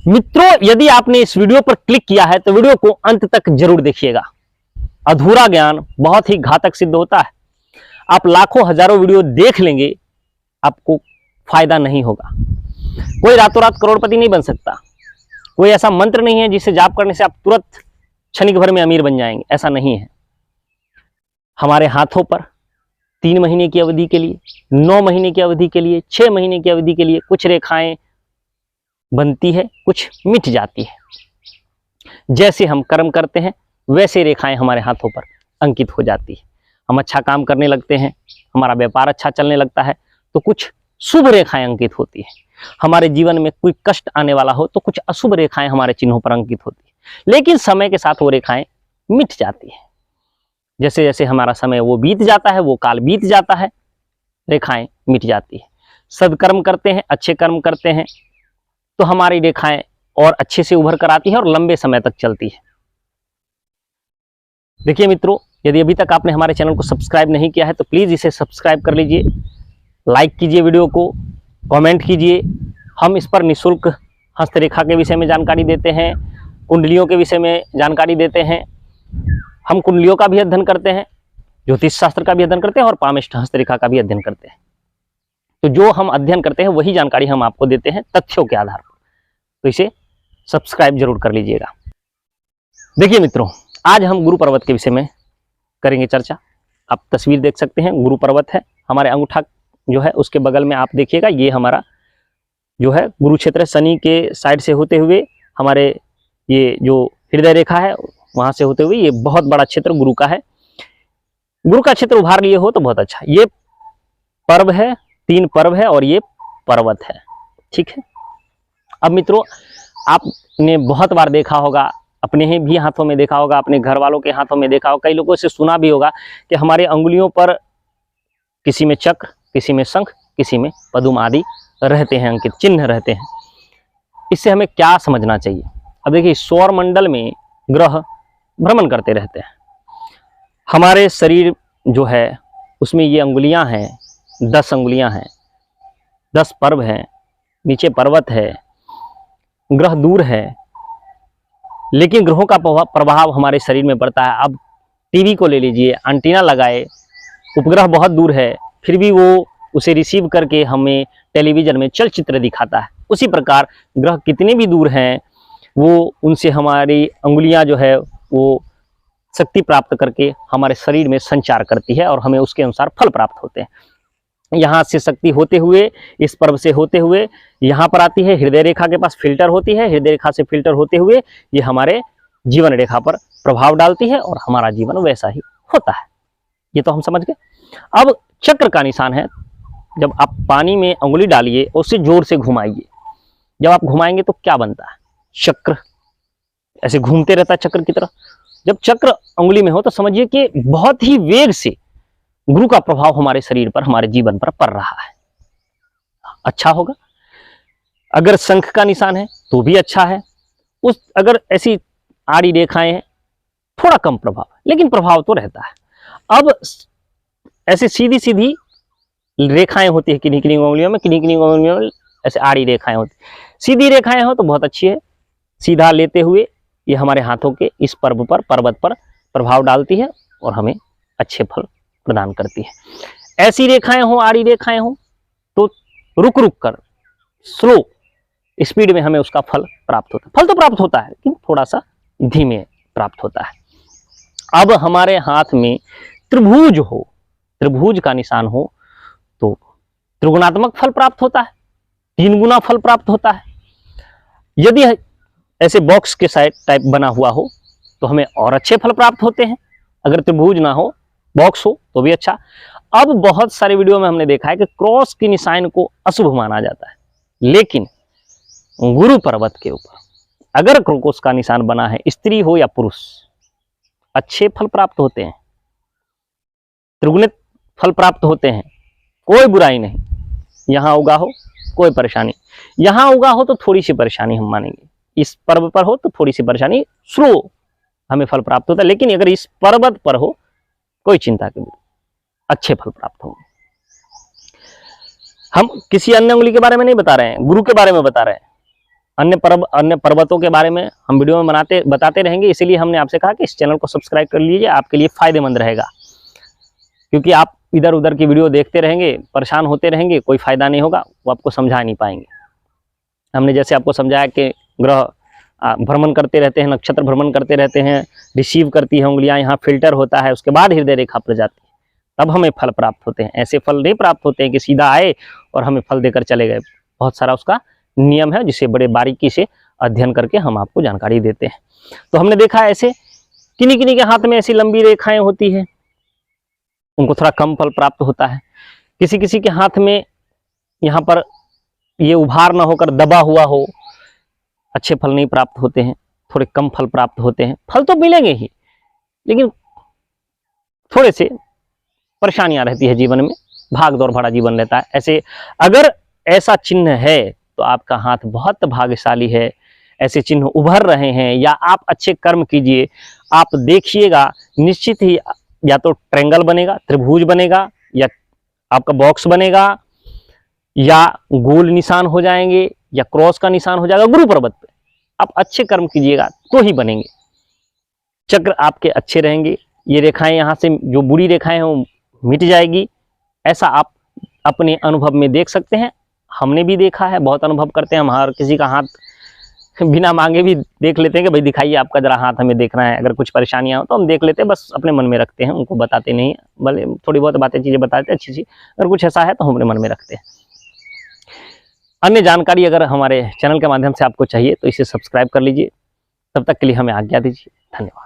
मित्रों, यदि आपने इस वीडियो पर क्लिक किया है तो वीडियो को अंत तक जरूर देखिएगा। अधूरा ज्ञान बहुत ही घातक सिद्ध होता है। आप लाखों हजारों वीडियो देख लेंगे, आपको फायदा नहीं होगा। कोई रातों रात करोड़पति नहीं बन सकता। कोई ऐसा मंत्र नहीं है जिसे जाप करने से आप तुरंत क्षणिक भर में अमीर बन जाएंगे, ऐसा नहीं है। हमारे हाथों पर 3 महीने की अवधि के लिए, 9 महीने की अवधि के लिए, 6 महीने की अवधि के लिए कुछ रेखाएं बनती है, कुछ मिट जाती है। जैसे हम कर्म करते हैं वैसे रेखाएं हमारे हाथों पर अंकित हो जाती है। हम अच्छा काम करने लगते हैं, हमारा व्यापार अच्छा चलने लगता है तो कुछ शुभ रेखाएं अंकित होती है। हमारे जीवन में कोई कष्ट आने वाला हो तो कुछ अशुभ रेखाएं हमारे चिन्हों पर अंकित होती है। लेकिन समय के साथ वो रेखाएं मिट जाती है। जैसे जैसे हमारा समय वो बीत जाता है, वो काल बीत जाता है, रेखाएं मिट जाती है। सदकर्म करते हैं, अच्छे कर्म करते हैं तो हमारी रेखाएं और अच्छे से उभर कर आती है और लंबे समय तक चलती है। देखिए मित्रों, यदि अभी तक आपने हमारे चैनल को सब्सक्राइब नहीं किया है तो प्लीज़ इसे सब्सक्राइब कर लीजिए, लाइक कीजिए वीडियो को, कमेंट कीजिए। हम इस पर निःशुल्क हस्तरेखा के विषय में जानकारी देते हैं, कुंडलियों के विषय में जानकारी देते हैं। हम कुंडलियों का भी अध्ययन करते हैं, ज्योतिष शास्त्र का भी अध्ययन करते हैं और पामिष्ट हस्तरेखा का भी अध्ययन करते हैं। तो जो हम अध्ययन करते हैं वही जानकारी हम आपको देते हैं तथ्यों के आधार पर। तो इसे सब्सक्राइब जरूर कर लीजिएगा। देखिए मित्रों, आज हम गुरु पर्वत के विषय में करेंगे चर्चा। आप तस्वीर देख सकते हैं, गुरु पर्वत है। हमारे अंगूठा जो है उसके बगल में आप देखिएगा, ये हमारा जो है गुरु क्षेत्र है। शनि के साइड से होते हुए हमारे ये जो हृदय रेखा है वहां से होते हुए ये बहुत बड़ा क्षेत्र गुरु का है। गुरु का क्षेत्र उभार लिए हो तो बहुत अच्छा। ये पर्व है, 3 पर्व है और ये पर्वत है, ठीक है। अब मित्रों, आपने बहुत बार देखा होगा, अपने ही भी हाथों में देखा होगा, अपने घर वालों के हाथों में देखा होगा, कई लोगों से सुना भी होगा कि हमारे अंगुलियों पर किसी में चक्र, किसी में शंख, किसी में पद्म आदि रहते हैं, अंकित चिन्ह रहते हैं। इससे हमें क्या समझना चाहिए? अब देखिए, सौर मंडल में ग्रह भ्रमण करते रहते हैं। हमारे शरीर जो है उसमें ये अंगुलियां हैं, 10 अंगुलियां हैं, 10 पर्व हैं, नीचे पर्वत है, ग्रह दूर है, लेकिन ग्रहों का प्रभाव हमारे शरीर में पड़ता है। अब टीवी को ले लीजिए, एंटीना लगाए, उपग्रह बहुत दूर है, फिर भी वो उसे रिसीव करके हमें टेलीविजन में चलचित्र दिखाता है। उसी प्रकार ग्रह कितने भी दूर हैं, वो उनसे हमारी अंगुलियां जो है वो शक्ति प्राप्त करके हमारे शरीर में संचार करती है और हमें उसके अनुसार फल प्राप्त होते हैं। यहाँ से शक्ति होते हुए, इस पर्व से होते हुए यहाँ पर आती है, हृदय रेखा के पास फिल्टर होती है, हृदय रेखा से फिल्टर होते हुए ये हमारे जीवन रेखा पर प्रभाव डालती है और हमारा जीवन वैसा ही होता है। ये तो हम समझ गए। अब चक्र का निशान है, जब आप पानी में अंगुली डालिए और उसे जोर से घुमाइए। जब आप घुमाएंगे तो क्या बनता है? चक्र ऐसे घूमते रहता है चक्र की तरह। जब चक्र अंगुली में हो तो समझिए कि बहुत ही वेग से गुरु का प्रभाव हमारे शरीर पर, हमारे जीवन पर पड़ रहा है। अच्छा होगा। अगर शंख का निशान है तो भी अच्छा है। अगर ऐसी आड़ी रेखाएं हैं, थोड़ा कम प्रभाव, लेकिन प्रभाव तो रहता है। अब ऐसे सीधी सीधी रेखाएं होती है किन्हीं किन्हीं उंगलियों में, किन्हीं किन्हीं उंगलियों में ऐसे आड़ी रेखाएं होती है। सीधी रेखाएं हो तो बहुत अच्छी है, सीधा लेते हुए ये हमारे हाथों के इस पर्व पर, पर्वत पर प्रभाव डालती है और हमें अच्छे फल प्रदान करती है। ऐसी रेखाएं हो, आड़ी रेखाएं हो तो रुक रुक कर, स्लो स्पीड में हमें उसका फल प्राप्त होता है। फल तो प्राप्त होता है लेकिन थोड़ा सा धीमे प्राप्त होता है। अब हमारे हाथ में त्रिभुज हो, त्रिभुज का निशान हो तो त्रिगुणात्मक फल प्राप्त होता है, 3 गुना फल प्राप्त होता है। यदि ऐसे बॉक्स के साइड टाइप बना हुआ हो तो हमें और अच्छे फल प्राप्त होते हैं। अगर त्रिभुज ना हो, बॉक्स हो तो भी अच्छा। अब बहुत सारे वीडियो में हमने देखा है कि क्रॉस के निशान को अशुभ माना जाता है, लेकिन गुरु पर्वत के ऊपर अगर क्रॉस का निशान बना है, स्त्री हो या पुरुष, अच्छे फल प्राप्त होते हैं, त्रिगुणित फल प्राप्त होते हैं, कोई बुराई नहीं। यहां उगा हो कोई परेशानी, यहां उगा हो तो थोड़ी सी परेशानी हम मानेंगे, इस पर्व पर हो तो थोड़ी सी परेशानी, स्लो हमें फल प्राप्त होता है। लेकिन अगर इस पर्वत पर हो, कोई चिंता की बात, अच्छे फल प्राप्त होंगे। हम किसी अन्य उंगली के बारे में नहीं बता रहे हैं, गुरु के बारे में बता रहे हैं। अन्य पर्वतों के बारे में हम वीडियो में बताते रहेंगे। इसीलिए हमने आपसे कहा कि इस चैनल को सब्सक्राइब कर लीजिए, आपके लिए फ़ायदेमंद रहेगा। क्योंकि आप इधर उधर की वीडियो देखते रहेंगे, परेशान होते रहेंगे, कोई फ़ायदा नहीं होगा, वो आपको समझा नहीं पाएंगे। हमने जैसे आपको समझाया कि ग्रह भ्रमण करते रहते हैं, नक्षत्र भ्रमण करते रहते हैं, रिसीव करती है उंगलियां, यहाँ फिल्टर होता है, उसके बाद हृदय रेखा पर जाती है, तब हमें फल प्राप्त होते हैं। ऐसे फल नहीं प्राप्त होते हैं कि सीधा आए और हमें फल देकर चले गए। बहुत सारा उसका नियम है, जिसे बड़े बारीकी से अध्ययन करके हम आपको जानकारी देते हैं। तो हमने देखा ऐसे किन्हीं किन्हीं के हाथ में ऐसी लंबी रेखाएं होती है, उनको थोड़ा कम फल प्राप्त होता है। किसी किसी के हाथ में यहाँ पर ये उभार ना होकर दबा हुआ हो, अच्छे फल नहीं प्राप्त होते हैं, थोड़े कम फल प्राप्त होते हैं। फल तो मिलेंगे ही, लेकिन थोड़े से परेशानियां रहती है जीवन में, भाग दौड़ भरा जीवन रहता है। ऐसे अगर ऐसा चिन्ह है तो आपका हाथ बहुत भाग्यशाली है। ऐसे चिन्ह उभर रहे हैं या आप अच्छे कर्म कीजिए, आप देखिएगा निश्चित ही या तो ट्रायंगल बनेगा, त्रिभुज बनेगा, या आपका बॉक्स बनेगा, या गोल निशान हो जाएंगे, या क्रॉस का निशान हो जाएगा गुरु पर्वत पे। आप अच्छे कर्म कीजिएगा तो ही बनेंगे। चक्र आपके अच्छे रहेंगे, ये रेखाएं यहाँ से जो बुरी रेखाएं हैं वो मिट जाएगी। ऐसा आप अपने अनुभव में देख सकते हैं। हमने भी देखा है, बहुत अनुभव करते हैं हम। हर किसी का हाथ बिना मांगे भी देख लेते हैं कि भाई दिखाइए आपका जरा हाथ, हमें देखना है। अगर कुछ परेशानियां हो तो हम देख लेते हैं, बस अपने मन में रखते हैं, उनको बताते नहीं हैं। भले थोड़ी बहुत बातें चीज़ें बताते हैं अच्छी चीज़, अगर कुछ ऐसा है तो हम अपने मन में रखते हैं। अन्य जानकारी अगर हमारे चैनल के माध्यम से आपको चाहिए तो इसे सब्सक्राइब कर लीजिए। तब तक के लिए हमें आज्ञा दीजिए। धन्यवाद।